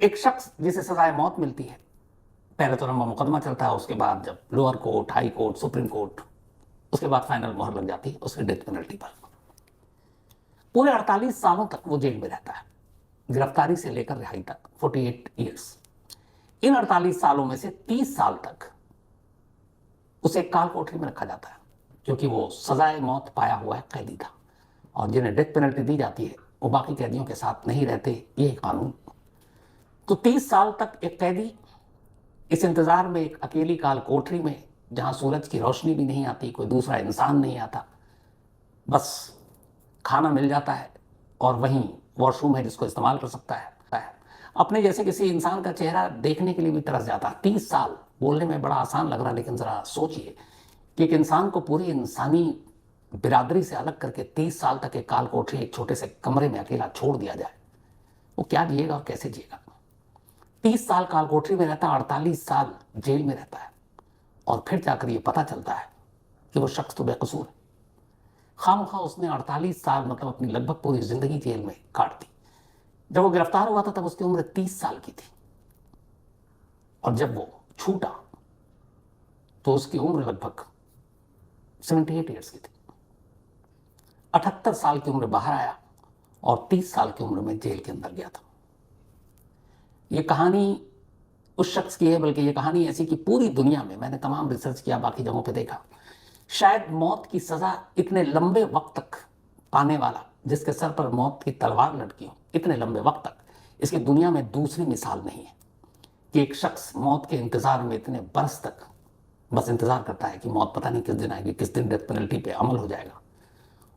एक शख्स जिसे सजाए मौत मिलती है, पहले तो लंबा मुकदमा चलता है, उसके बाद जब lower court, high court, supreme court, उसके बाद फाइनल मोहर लग जाती है उसकी डेथ पेनल्टी पर। पूरे 48 सालों तक वो जेल में रहता है, गिरफ्तारी से लेकर रिहाई तक 48 ईयर्स। इन 48 सालों में से 30 साल तक उसे काल कोठरी में रखा जाता है, क्योंकि वो सजाए मौत पाया हुआ है कैदी था, और जिन्हें डेथ पेनल्टी दी जाती है वो बाकी कैदियों के साथ नहीं रहते, ये कानून। तो 30 साल तक एक कैदी इस इंतजार में एक अकेली काल कोठरी में, जहां सूरज की रोशनी भी नहीं आती, कोई दूसरा इंसान नहीं आता, बस खाना मिल जाता है और वहीं वॉशरूम है जिसको इस्तेमाल कर सकता है। अपने जैसे किसी इंसान का चेहरा देखने के लिए भी तरस जाता है। 30 साल बोलने में बड़ा आसान लग रहा, लेकिन जरा सोचिए कि एक इंसान को पूरी इंसानी बिरादरी से अलग करके 30 साल तक एक काल कोठरी, एक छोटे से कमरे में अकेला छोड़ दिया जाए, वो क्या जिएगा और कैसे जिएगा। 30 साल काल कोठरी में रहता है, 48 साल जेल में रहता है, और फिर जाकर ये पता चलता है कि वो शख्स तो बेकसूर है। खामखा उसने 48 साल मतलब अपनी लगभग पूरी जिंदगी जेल में काट दी। जब वो गिरफ्तार हुआ था तब उसकी उम्र 30 साल की थी, और जब वो छूटा तो उसकी उम्र लगभग 78 ईयर्स की थी। 78 साल की उम्र बाहर आया और 30 साल की उम्र में जेल के अंदर गया था। ये कहानी उस शख्स की है, बल्कि ये कहानी ऐसी कि पूरी दुनिया में, मैंने तमाम रिसर्च किया, बाकी जगहों पे देखा, शायद मौत की सजा इतने लंबे वक्त तक पाने वाला, जिसके सर पर मौत की तलवार लटकी हो इतने लंबे वक्त तक, इसकी दुनिया में दूसरी मिसाल नहीं है कि एक शख्स मौत के इंतजार में इतने बरस तक बस इंतजार करता है कि मौत पता नहीं किस दिन आएगी, किस दिन डेथ पेनल्टी पे अमल हो जाएगा,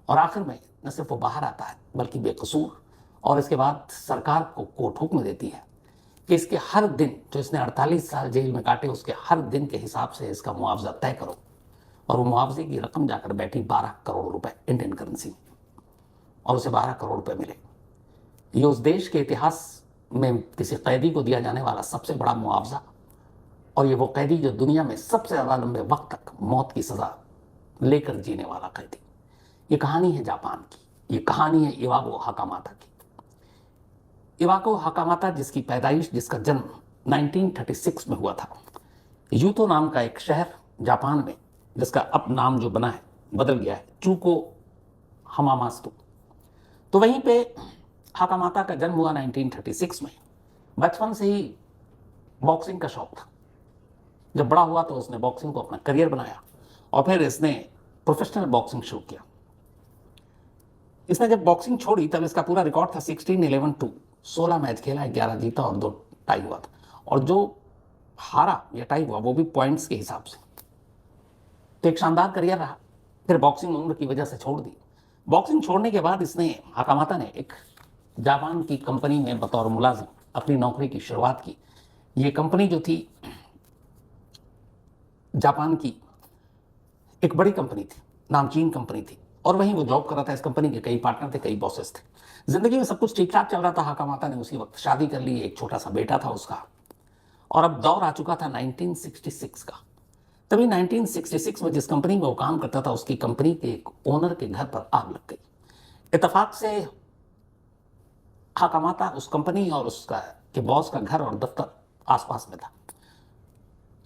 और आखिर में न सिर्फ वो बाहर आता है बल्कि बेकसूर। और इसके बाद सरकार को कोर्ट हुक्म देती है कि इसके हर दिन, जो इसने 48 साल जेल में काटे, उसके हर दिन के हिसाब से इसका मुआवजा तय करो। और वो मुआवजे की रकम जाकर बैठी 12 करोड़ रुपए इंडियन करेंसी में, और उसे 12 करोड़ रुपए मिले। ये उस देश के इतिहास में किसी कैदी को दिया जाने वाला सबसे बड़ा मुआवजा, और ये वो कैदी जो दुनिया में सबसे ज़्यादा लंबे वक्त तक मौत की सज़ा लेकर जीने वाला कैदी। ये कहानी है जापान की, ये कहानी है इवागो हाकामाता की। इवागो हाकामाता, जिसकी पैदाइश, जिसका जन्म 1936 में हुआ था, यूतो नाम का एक शहर जापान में, जिसका अब नाम जो बना है बदल गया है, चूको हमामास्तु। तो वहीं पे हाकामाता का जन्म हुआ 1936 में। बचपन से ही बॉक्सिंग का शौक था। जब बड़ा हुआ तो उसने बॉक्सिंग को अपना करियर बनाया, और फिर इसने प्रोफेशनल बॉक्सिंग शुरू किया। इसने जब बॉक्सिंग छोड़ी तब इसका पूरा रिकॉर्ड था 16-11-2, 16 मैच खेला, 11 जीता और 2 टाई हुआ था, और जो हारा या टाई हुआ वो भी पॉइंट्स के हिसाब से। तो एक शानदार करियर रहा। फिर बॉक्सिंग उम्र की वजह से छोड़ दी। बॉक्सिंग छोड़ने के बाद इसने, हाकामाता ने, एक जापान की कंपनी में बतौर मुलाजिम अपनी नौकरी की शुरुआत की। ये कंपनी जो थी जापान की एक बड़ी कंपनी थी, नामचीन कंपनी थी, और वहीं वो जॉब कर रहा था। इस कंपनी के कई पार्टनर थे, कई बॉसेस थे। जिंदगी में सब कुछ ठीक ठाक चल रहा था। हाकामाता ने उसी वक्त शादी कर ली, एक छोटा सा बेटा था उसका, और अब दौर आ चुका था 1966 का। तभी 1966 में जिस कंपनी में वो काम करता था, उसकी कंपनी के एक ओनर के घर पर आग लग गई। इत्तेफाक से हाकामाता, उस कंपनी और उसका के बॉस का घर और दफ्तर आसपास में था।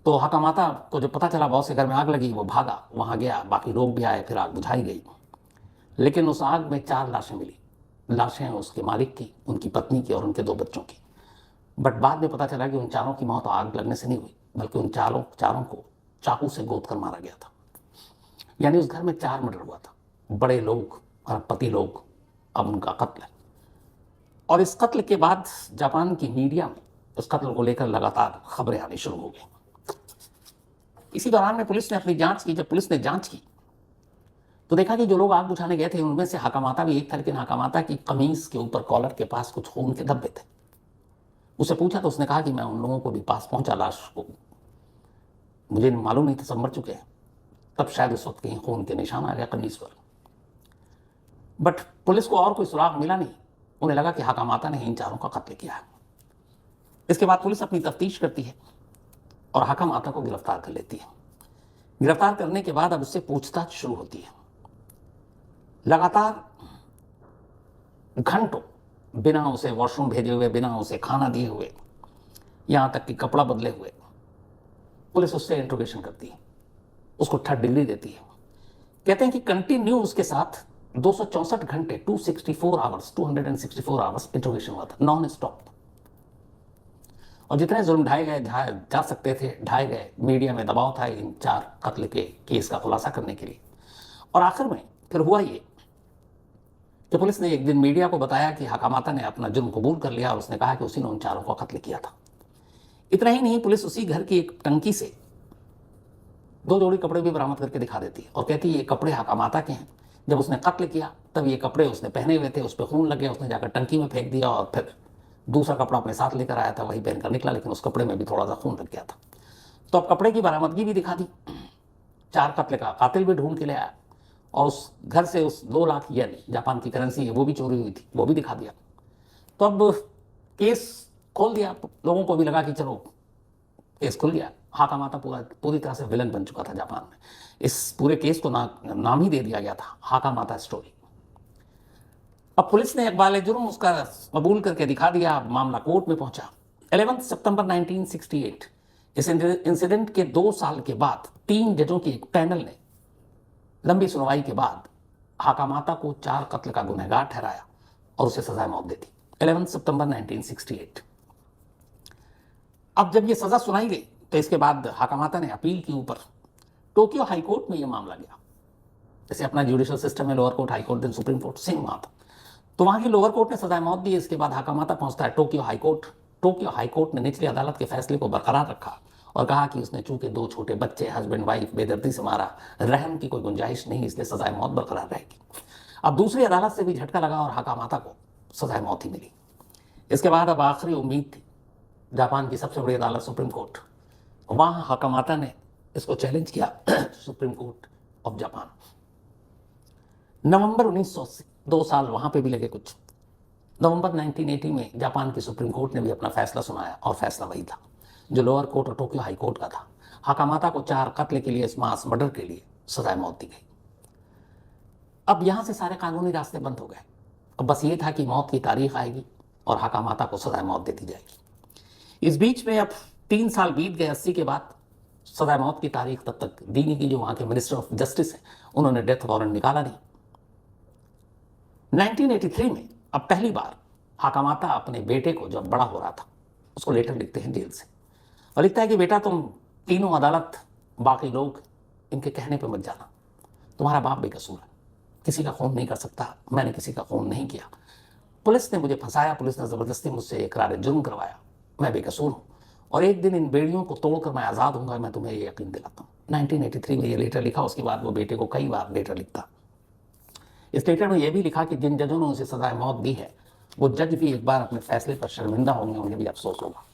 तो हाकामाता को जब पता चला बॉस के घर में आग लगी, वो भागा, वहां गया, बाकी लोग भी आए, फिर आग बुझाई गई। लेकिन उस आग में 4 लाशें मिली। लाशें उसके मालिक की, उनकी पत्नी की और उनके 2 बच्चों की। बट बाद में पता चला कि उन चारों की मौत आग लगने से नहीं हुई, बल्कि उन चारों को चाकू से गोद कर मारा गया था। यानी उस घर में 4 मर्डर हुआ था। बड़े लोग, अरबपति लोग, अब उनका कत्ल है। और इस कत्ल के बाद जापान की मीडिया में उस कत्ल को लेकर लगातार खबरें आनी शुरू हो गई। इसी दौरान में पुलिस ने अपनी जांच की। जब पुलिस ने जांच की तो देखा कि जो लोग आग बुझाने गए थे उनमें से हाकामाता भी एक था, लेकिन हाकामाता की कमीज के ऊपर कॉलर के पास कुछ खून के धब्बे थे। उससे पूछा तो उसने कहा कि मैं उन लोगों को भी पास पहुंचा लाश को, मुझे मालूम नहीं था सब मर चुके हैं। तब शायद उस वक्त कहीं खून के निशान आ गया कमीज पर। बट पुलिस को और कोई सुराग मिला नहीं। उन्हें लगा कि हाकामाता ने इन चारों का कत्ल किया है। इसके बाद पुलिस अपनी तफ्तीश करती है और हाकामाता को गिरफ्तार कर लेती है। गिरफ्तार करने के बाद अब उससे पूछताछ शुरू होती है। लगातार घंटों बिना उसे वॉशरूम भेजे हुए, बिना उसे खाना दिए हुए, यहाँ तक कि कपड़ा बदले हुए। पुलिस उससे इंट्रोगेशन करती है, उसको 3rd डिग्री देती है। कहते हैं कि कंटिन्यू उसके साथ 264 घंटे 264 आवर्स इंट्रोगेशन हुआ था, नॉन स्टॉप। और जितने जुल्म ढाए गए जा सकते थे ढाए गए। मीडिया में दबाव था इन 4 कत्ल के केस का खुलासा करने के लिए। और आखिर में फिर हुआ ये कि पुलिस ने एक दिन मीडिया को बताया कि हकामाता ने अपना जुर्म कबूल कर लिया और उसने कहा कि उसी ने उन 4 को कत्ल किया था। इतना ही नहीं, पुलिस उसी घर की एक टंकी से 2 जोड़ी कपड़े भी बरामद करके दिखा देती है और कहती है ये कपड़े हकामाता के हैं। जब उसने कत्ल किया तब ये कपड़े उसने पहने हुए थे, उस पर खून लग गया, उसने जाकर टंकी में फेंक दिया और फिर दूसरा कपड़ा अपने साथ लेकर आया था, वही पहनकर निकला, लेकिन उस कपड़े में भी थोड़ा सा खून लग गया था। तो अब कपड़े की बरामदगी भी दिखा दी, 4 कत्ल का कातिल भी ढूंढ के ले आया और उस घर से उस 2 लाख येन जापान की करेंसी है वो भी चोरी हुई थी, वो भी दिखा दिया। तो अब केस खोल दिया, लोगों को भी लगा कि चलो केस खुल गया। हाकामाता पूरी तरह से विलन बन चुका था जापान में। इस पूरे केस को नाम ही दे दिया गया था हाकामाता स्टोरी। अब पुलिस ने इकबाल जुर्म उसका कबूल करके दिखा दिया। मामला कोर्ट में पहुंचा 11 सितंबर 1968। इस इंसिडेंट के 2 साल के बाद 3 जजों की एक पैनल ने लंबी सुनवाई के बाद हाकामाता को 4 कत्ल का गुनहगार ठहराया और उसे सजा मौत दे दी 11 सितंबर 1968। अब जब ये सजा सुनाई गई तो इसके बाद हाकामाता ने अपील की ऊपर टोक्यो हाई कोर्ट में ये मामला गया। जैसे अपना जुडिशियल सिस्टम है, lower court, high court, then supreme court, same वहां था। तो वहां की लोअर कोर्ट ने सजा मौत दी। इसके बाद हाकामाता पहुंचता है Tokyo high court. Tokyo high court ने निचली अदालत के फैसले को बरकरार रखा और कहा कि उसने चूंकि 2 छोटे बच्चे, हस्बैंड वाइफ बेदर्दी से मारा, रहम की कोई गुंजाइश नहीं, इसलिए सजाए मौत बरकरार रहेगी। अब दूसरी अदालत से भी झटका लगा और हाकामाता को सजाए मौत ही मिली। इसके बाद अब आखिरी उम्मीद थी जापान की सबसे बड़ी अदालत सुप्रीम कोर्ट। वहां हाकामाता ने इसको चैलेंज किया सुप्रीम कोर्ट ऑफ जापान। नवंबर 1980, 2 साल वहां पे भी लगे कुछ। नवंबर 1980 में जापान की सुप्रीम कोर्ट ने भी अपना फैसला सुनाया और फैसला वही था जो लोअर कोर्ट और टोक्यो हाई कोर्ट का था। हाकामाता को 4 कत्ल के लिए, इस मास मर्डर के लिए सजाए मौत दी गई। अब यहां से सारे कानूनी रास्ते बंद हो गए। अब बस ये था कि मौत की तारीख आएगी और हाकामाता को सजाए मौत दे दी जाएगी। इस बीच में अब 3 साल बीत गए। 80 के बाद सजाए मौत की तारीख तब तक दी नहीं गई। जो वहां के मिनिस्टर ऑफ जस्टिस है उन्होंने डेथ वारंट निकाला नहीं। 1983 में अब पहली बार हाकामाता अपने बेटे को, जब बड़ा हो रहा था, उसको लेटर लिखते हैं जेल से और लिखता है कि बेटा तुम तीनों अदालत, बाकी लोग, इनके कहने पे मत जाना। तुम्हारा बाप बेकसूर है, किसी का खून नहीं कर सकता, मैंने किसी का खून नहीं किया। पुलिस ने मुझे फंसाया, पुलिस ने ज़बरदस्ती मुझसे इकरार जुर्म करवाया, मैं बेकसूर हूँ और एक दिन इन बेड़ियों को तोड़कर मैं आज़ाद हूँगा, मैं तुम्हें ये यकीन दिलाता हूँ। 1983 में ये लेटर लिखा। उसके बाद वो बेटे को कई बार लेटर लिखता। इस लेटर में यह भी लिखा कि जिन जजों ने उसे सजाए मौत दी है वो जज भी एक बार अपने फैसले पर शर्मिंदा होंगे, उन्हें भी अफसोस होगा।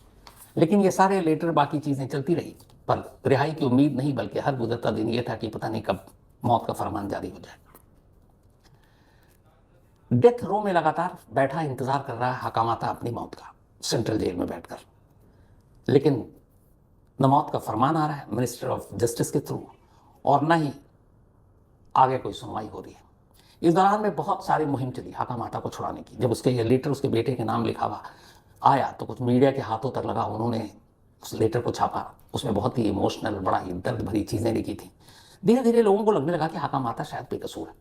लेकिन ये सारे लेटर, बाकी चीज़ें चलती रही, पर रिहाई की उम्मीद नहीं, बल्कि हर गुजरता दिन ये था कि पता नहीं कब मौत का फरमान जारी हो जाए। डेथ रो में लगातार बैठा इंतजार कर रहा है हाकामाता अपनी मौत का, सेंट्रल जेल में बैठकर। लेकिन न मौत का फरमान आ रहा है मिनिस्टर ऑफ जस्टिस के थ्रू और न ही आगे कोई सुनवाई हो रही है। इस दौरान में बहुत सारी मुहिम चली हाकामाता को छुड़ाने की। जब उसके ये लेटर उसके बेटे के नाम लिखा हुआ आया तो कुछ मीडिया के हाथों तक लगा, उन्होंने उस लेटर को छापा। उसमें बहुत ही इमोशनल, बड़ा ही दर्द भरी चीज़ें लिखी थी। धीरे धीरे लोगों को लगने लगा कि हाकामाता शायद बेकसूर है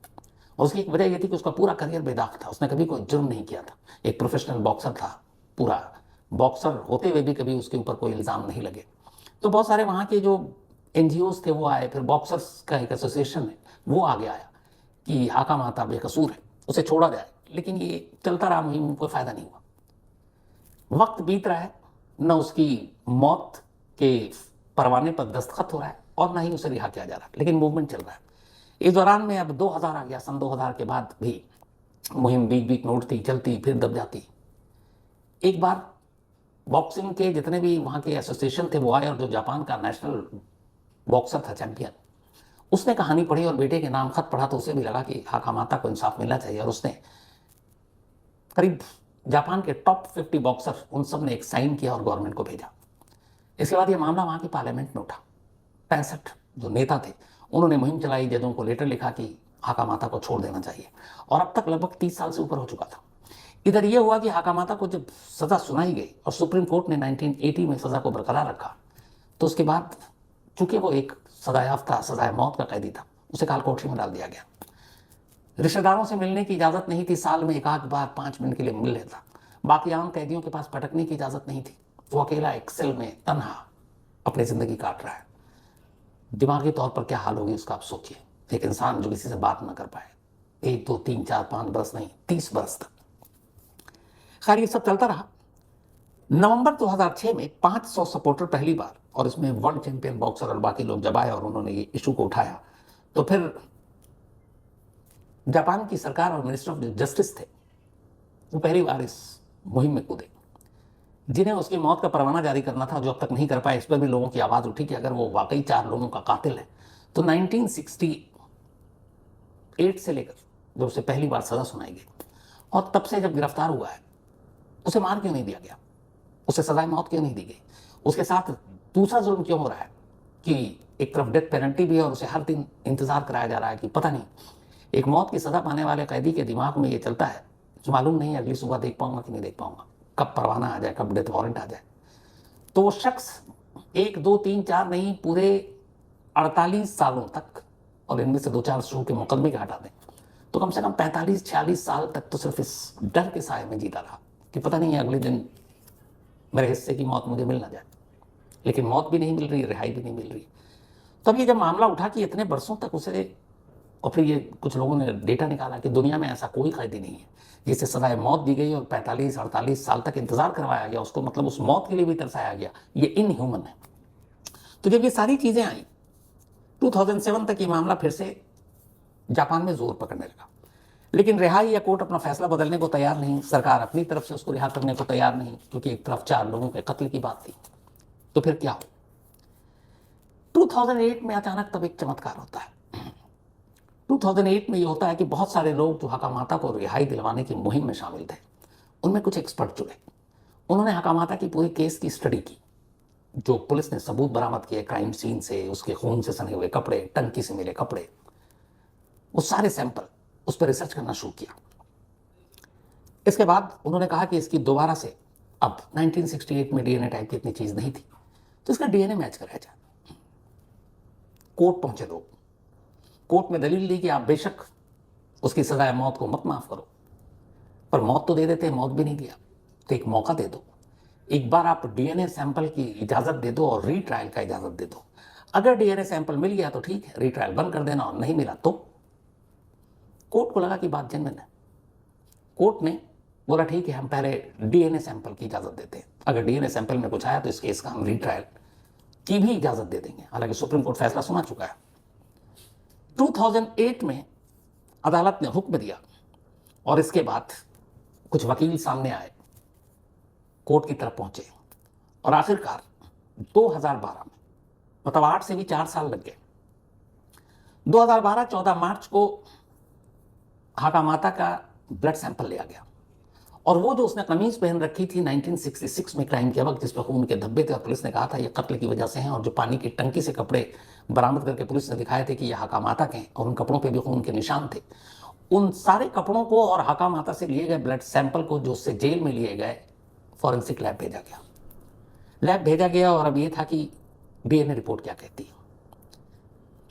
और उसकी एक वजह यह थी कि उसका पूरा करियर बेदाग था, उसने कभी कोई जुर्म नहीं किया था। एक प्रोफेशनल बॉक्सर था, पूरा बॉक्सर होते हुए भी कभी उसके ऊपर कोई इल्ज़ाम नहीं लगे। तो बहुत सारे वहाँ के जो NGOs थे वो आए, फिर बॉक्सर्स का एक एसोसिएशन है वो आगे आया कि हाकामाता बेकसूर है, उसे छोड़ा जाए। लेकिन ये चलता रहा मुहिम, कोई फायदा नहीं हुआ। वक्त बीत रहा है, न उसकी मौत के परवाने पर दस्तखत हो रहा है और न ही उसे रिहा किया जा रहा है, लेकिन मूवमेंट चल रहा है। इस दौरान में अब 2000 आ गया। सन 2000 के बाद भी मुहिम बीच बीच में उठती, चलती, फिर दब जाती। एक बार बॉक्सिंग के जितने भी वहाँ के एसोसिएशन थे वो आए और जो जापान का नेशनल बॉक्सर था, चैंपियन, उसने कहानी पढ़ी और बेटे के नाम खत पढ़ा तो उसे भी लगा कि हाकामाता को इंसाफ मिलना चाहिए और उसने करीब जापान के टॉप 50 बॉक्सर, उन सब ने एक साइन किया और गवर्नमेंट को भेजा। इसके बाद ये मामला वहाँ की पार्लियामेंट में उठा। 65 जो नेता थे उन्होंने मुहिम चलाई, जजों को लेटर लिखा कि हाकामाता को छोड़ देना चाहिए और अब तक लगभग 30 साल से ऊपर हो चुका था। इधर ये हुआ कि हाकामाता को जब सजा सुनाई गई और सुप्रीम कोर्ट ने 1980 में सजा को बरकरार रखा, तो उसके बाद चूंकि वो एक सजायाफ्ता सजाए मौत का कैदी था, उसे काल कोठरी में डाल दिया गया। रिश्तेदारों से मिलने की इजाजत नहीं थी, साल में एक आध बार 5 मिनट के लिए मिल लेता। बाकी आम कैदियों के पास भटकने की इजाजत नहीं थी। वो अकेला एक सेल में तन्हा अपनी जिंदगी काट रहा है। दिमागी तौर पर क्या हाल होगी उसका आप सोचिए। एक इंसान जो किसी से बात ना कर पाए, 1 2 3 4 5 बरस नहीं, 30 बरस तक। खैर ये सब चलता रहा। नवंबर 2006 में 500 सपोर्टर पहली बार, और इसमें वर्ल्ड चैंपियन बॉक्सर और बाकी लोग जब आए और उन्होंने ये इशू को उठाया, तो फिर जापान की सरकार और मिनिस्टर ऑफ जस्टिस थे, वो पहली बार इस मुहिम में कूदे। जिन्हें उसकी मौत का परवाना जारी करना था, जो अब तक नहीं कर पाए, इस पर भी लोगों की आवाज उठी कि अगर वो वाकई 4 लोगों का कातिल है तो 1968 से लेकर जब उसे पहली बार सजा सुनाई गई और तब से जब गिरफ्तार हुआ है, उसे मार क्यों नहीं दिया गया, उसे सजाए मौत क्यों नहीं दी गई। उसके साथ दूसरा जुल्म क्यों हो रहा है कि एक तरफ डेथ पेनल्टी भी है और उसे हर दिन इंतजार कराया जा रहा है कि पता नहीं, एक मौत की सजा पाने वाले कैदी के दिमाग में ये चलता है जो मालूम नहीं अगली सुबह देख पाऊंगा कि नहीं देख पाऊंगा, कब परवाना आ जाए, कब डेथ वारंट आ जाए। तो वो शख्स 1 2 3 4 नहीं, पूरे 48 सालों तक, और इनमें से 2-4 शुरू के मुकदमे के हटा दें तो कम से कम 45-46 साल तक तो सिर्फ इस डर के साए में जीता रहा कि पता नहीं है अगले दिन मेरे हिस्से की मौत मुझे मिल ना जाए। लेकिन मौत भी नहीं मिल रही, रिहाई भी नहीं मिल रही। तब ये जब मामला उठा कि इतने बरसों तक उसे, और फिर ये कुछ लोगों ने डेटा निकाला कि दुनिया में ऐसा कोई कैदी नहीं है जिसे सजाए मौत दी गई और 45-48 साल तक इंतजार करवाया गया उसको, मतलब उस मौत के लिए भी तरसाया गया, ये इनह्यूमन है। तो जब ये सारी चीजें आई 2007 तक ये मामला फिर से जापान में जोर पकड़ने लगा। लेकिन रिहाई या कोर्ट अपना फैसला बदलने को तैयार नहीं, सरकार अपनी तरफ से उसको रिहा करने को तैयार नहीं, क्योंकि एक तरफ 4 लोगों के कत्ल की बात थी। तो फिर क्या हो, 2008 में अचानक तब एक चमत्कार होता है। 2008 में ये होता है कि बहुत सारे लोग जो हकामाता को रिहाई दिलवाने की मुहिम में शामिल थे, उनमें कुछ एक्सपर्ट जुड़े। उन्होंने हकामाता की पूरी केस की स्टडी की, जो पुलिस ने सबूत बरामद किए क्राइम सीन से, उसके खून से सने हुए कपड़े, टंकी से मिले कपड़े, वो सारे सैंपल, उस पर रिसर्च करना शुरू किया। इसके बाद उन्होंने कहा कि इसकी दोबारा से, अब 1968 में डीएनए टाइप की इतनी चीज नहीं थी, तो इसका डीएनए मैच कराया जाए। कोर्ट पहुंचे लोग, कोर्ट में दलील दी कि आप बेशक उसकी सजाए मौत को मत माफ करो, पर मौत तो दे देते हैं, मौत भी नहीं दिया, तो एक मौका दे दो, एक बार आप डीएनए सैंपल की इजाजत दे दो और रीट्रायल का इजाजत दे दो। अगर डीएनए सैंपल मिल गया तो ठीक है, रीट्रायल बंद कर देना, और नहीं मिला तो। कोर्ट को लगा कि बात जेन्युइन है। कोर्ट ने बोला ठीक है, हम पहले डीएनए सैंपल की इजाजत देते हैं, अगर डीएनए सैंपल में कुछ आया तो इस केस का हम रीट्रायल की भी इजाजत दे देंगे। हालांकि सुप्रीम कोर्ट फैसला सुना चुका है। 2008 में अदालत ने हुक्म दिया और इसके बाद कुछ वकील सामने आए, कोर्ट की तरफ पहुंचे, और आखिरकार 2012 में, मतलब 8 से भी 4 साल लग गए, 2012 14 मार्च को हाकामाता का ब्लड सैंपल लिया गया। और वो जो उसने कमीज पहन रखी थी 1966 में क्राइम के वक्त, जिस पर खून के धब्बे थे और पुलिस ने कहा था ये कत्ल की वजह से हैं, और जो पानी की टंकी से कपड़े बरामद करके पुलिस ने दिखाए थे कि ये हाकामाता के हैं और उन कपड़ों पे भी खून के निशान थे, उन सारे कपड़ों को और हाकामाता से लिए गए ब्लड सैंपल को, जो उससे जेल में लिए गए, फॉरेंसिक लैब भेजा गया। लैब भेजा गया और अब ये था कि डीएनए रिपोर्ट क्या कहती है।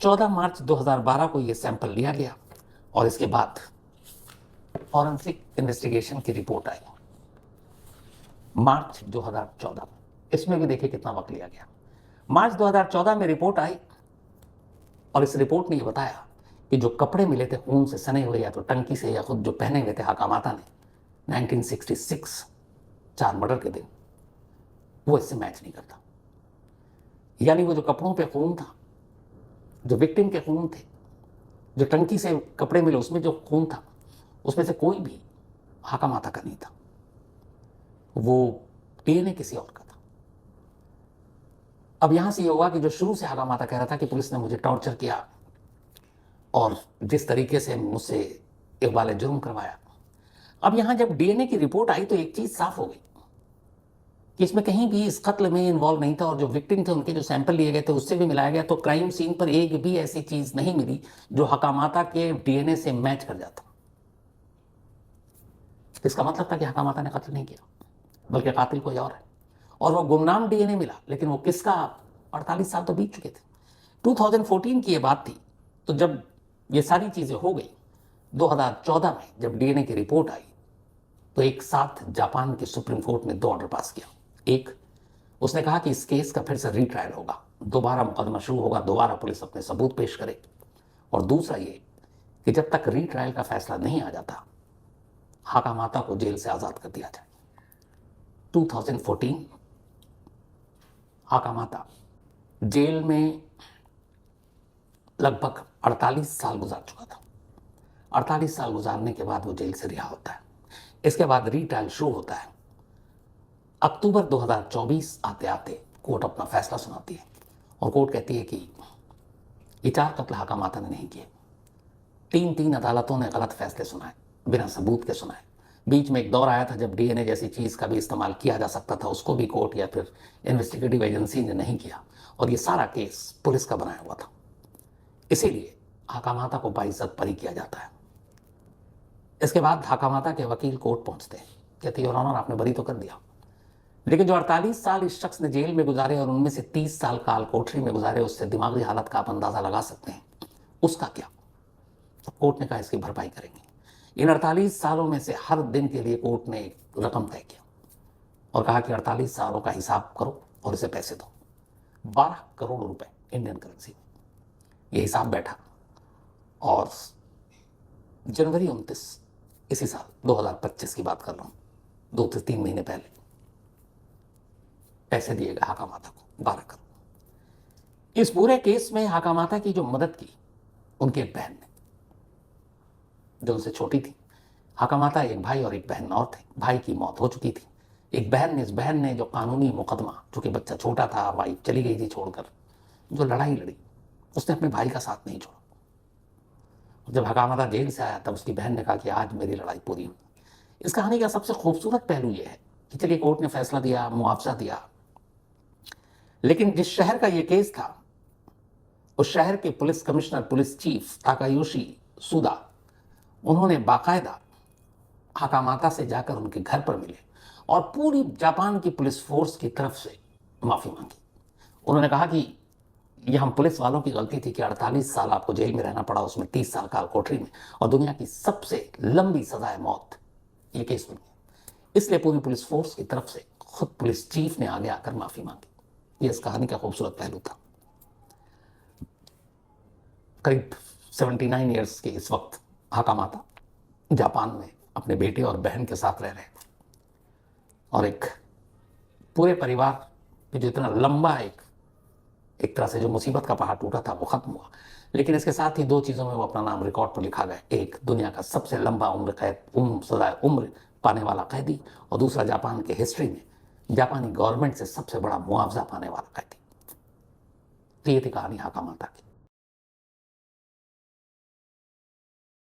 14 मार्च 2012 को ये सैंपल लिया गया और इसके बाद फॉरेंसिक इन्वेस्टिगेशन की रिपोर्ट आई मार्च 2014। इसमें भी देखिए कितना वक्त लिया गया। मार्च 2014 में रिपोर्ट आई और इस रिपोर्ट ने यह बताया कि जो कपड़े मिले थे खून से सने हुए, या तो टंकी से या खुद जो पहने हुए थे हाकामाता ने 1966 4 मर्डर के दिन, वो इससे मैच नहीं करता। यानी वो जो कपड़ों पे खून था, जो विक्टिम के खून थे, जो टंकी से कपड़े मिले उसमें जो खून था, उसमें से कोई भी हाकामाता का नहीं था, वो डीएनए किसी और का था। अब यहां से ये हुआ कि जो शुरू से हाकामाता कह रहा था कि पुलिस ने मुझे टॉर्चर किया और जिस तरीके से मुझसे इकबाल जुर्म करवाया, अब यहां जब डीएनए की रिपोर्ट आई तो एक चीज साफ हो गई कि इसमें कहीं भी इस कत्ल में इन्वॉल्व नहीं था, और जो विक्टिम थे उनके जो सैंपल लिए गए थे उससे भी मिलाया गया, तो क्राइम सीन पर एक भी ऐसी चीज नहीं मिली जो हकामाता के डीएनए से मैच कर जाता। तो इसका मतलब था कि हाकामाता ने कत्ल नहीं किया, बल्कि कातिल कोई और है। और वो गुमनाम डीएनए मिला, लेकिन वो किसका, 48 साल तो बीत चुके थे। 2014 की ये बात थी। तो जब ये सारी चीजें हो गई, 2014 में जब डीएनए की रिपोर्ट आई, तो एक साथ जापान की सुप्रीम कोर्ट ने 2 ऑर्डर पास किया। एक, उसने कहा कि इस केस का फिर से रीट्रायल होगा, दोबारा मुकदमा शुरू होगा, दोबारा पुलिस अपने सबूत पेश करे। और दूसरा ये कि जब तक रीट्रायल का फैसला नहीं आ जाता, हाकामाता को जेल से आजाद कर दिया जाए। 2014 हाकामाता जेल में लगभग 48 साल गुजार चुका था। 48 साल गुजारने के बाद वो जेल से रिहा होता है। इसके बाद रीट्रायल शुरू होता है। अक्टूबर 2024 आते आते कोर्ट अपना फैसला सुनाती है और कोर्ट कहती है कि ये 4 कत्ल हाकामाता ने नहीं किए। 3 अदालतों ने गलत फैसले सुनाए, बिना सबूत के सुनाए। बीच में एक दौर आया था जब डीएनए जैसी चीज का भी इस्तेमाल किया जा सकता था, उसको भी कोर्ट या फिर इन्वेस्टिगेटिव एजेंसी ने नहीं किया, और ये सारा केस पुलिस का बनाया हुआ था। इसीलिए हाकामाता को बाइज्जत बरी किया जाता है। इसके बाद हाकामाता के वकील कोर्ट पहुंचते हैं, कहते हैं योर ऑनर आपने बरी तो कर दिया, लेकिन जो 48 साल इस शख्स ने जेल में गुजारे और उनमें से 30 साल काल कोठरी में गुजारे, उससे दिमागी हालत का आप अंदाजा लगा सकते हैं, उसका क्या। तो कोर्ट ने कहा इसकी भरपाई करेंगे। इन 48 सालों में से हर दिन के लिए कोर्ट ने एक रकम तय किया और कहा कि 48 सालों का हिसाब करो और इसे पैसे दो। 12 करोड़ रुपए इंडियन करेंसी में ये हिसाब बैठा, और जनवरी 29 इसी साल 2025 की बात कर रहा हूं, 2 से 3 महीने पहले पैसे दिए गए हाकामाता को, 12 करोड़। इस पूरे केस में हाकामाता की जो मदद की उनकी एक बहन ने, जो उनसे छोटी थी। हाकामाता एक भाई और एक बहन और थे। भाई की मौत हो चुकी थी। एक बहन ने, इस बहन ने जो कानूनी मुकदमा, चूंकि बच्चा छोटा था, वाइफ चली गई थी छोड़कर, जो लड़ाई लड़ी, उसने अपने भाई का साथ नहीं छोड़ा। जब हाकामाता जेल से आया तब उसकी बहन ने कहा कि आज मेरी लड़ाई पूरी हुई। इस कहानी का सबसे खूबसूरत पहलू यह है कि चलिए कोर्ट ने फैसला दिया, मुआवजा दिया, लेकिन जिस शहर का यह केस था, उस शहर के पुलिस कमिश्नर, पुलिस चीफ ताकायोशी सुदा, उन्होंने बाकायदा हाकामाता से जाकर उनके घर पर मिले और पूरी जापान की पुलिस फोर्स की तरफ से माफी मांगी। उन्होंने कहा कि यह हम पुलिस वालों की गलती थी कि 48 साल आपको जेल में रहना पड़ा, उसमें 30 साल काल कोठरी में, और दुनिया की सबसे लंबी सजाए मौत ये केस बन गया। इसलिए पूरी पुलिस फोर्स की तरफ से खुद पुलिस चीफ ने आगे आकर माफी मांगी। ये इस कहानी का खूबसूरत पहलू था। करीब 79 ईयर्स के इस वक्त हाकामाता जापान में अपने बेटे और बहन के साथ रह रहे थे, और एक पूरे परिवार की जो इतना लंबा एक तरह से जो मुसीबत का पहाड़ टूटा था वो खत्म हुआ। लेकिन इसके साथ ही 2 चीजों में वो अपना नाम रिकॉर्ड पर लिखा गया। एक, दुनिया का सबसे लंबा सजाए उम्र पाने वाला कैदी, और दूसरा, जापान के हिस्ट्री में जापानी गवर्नमेंट से सबसे बड़ा मुआवजा पाने वाला कैदी। तो ये थी कहानी हाकामाता की।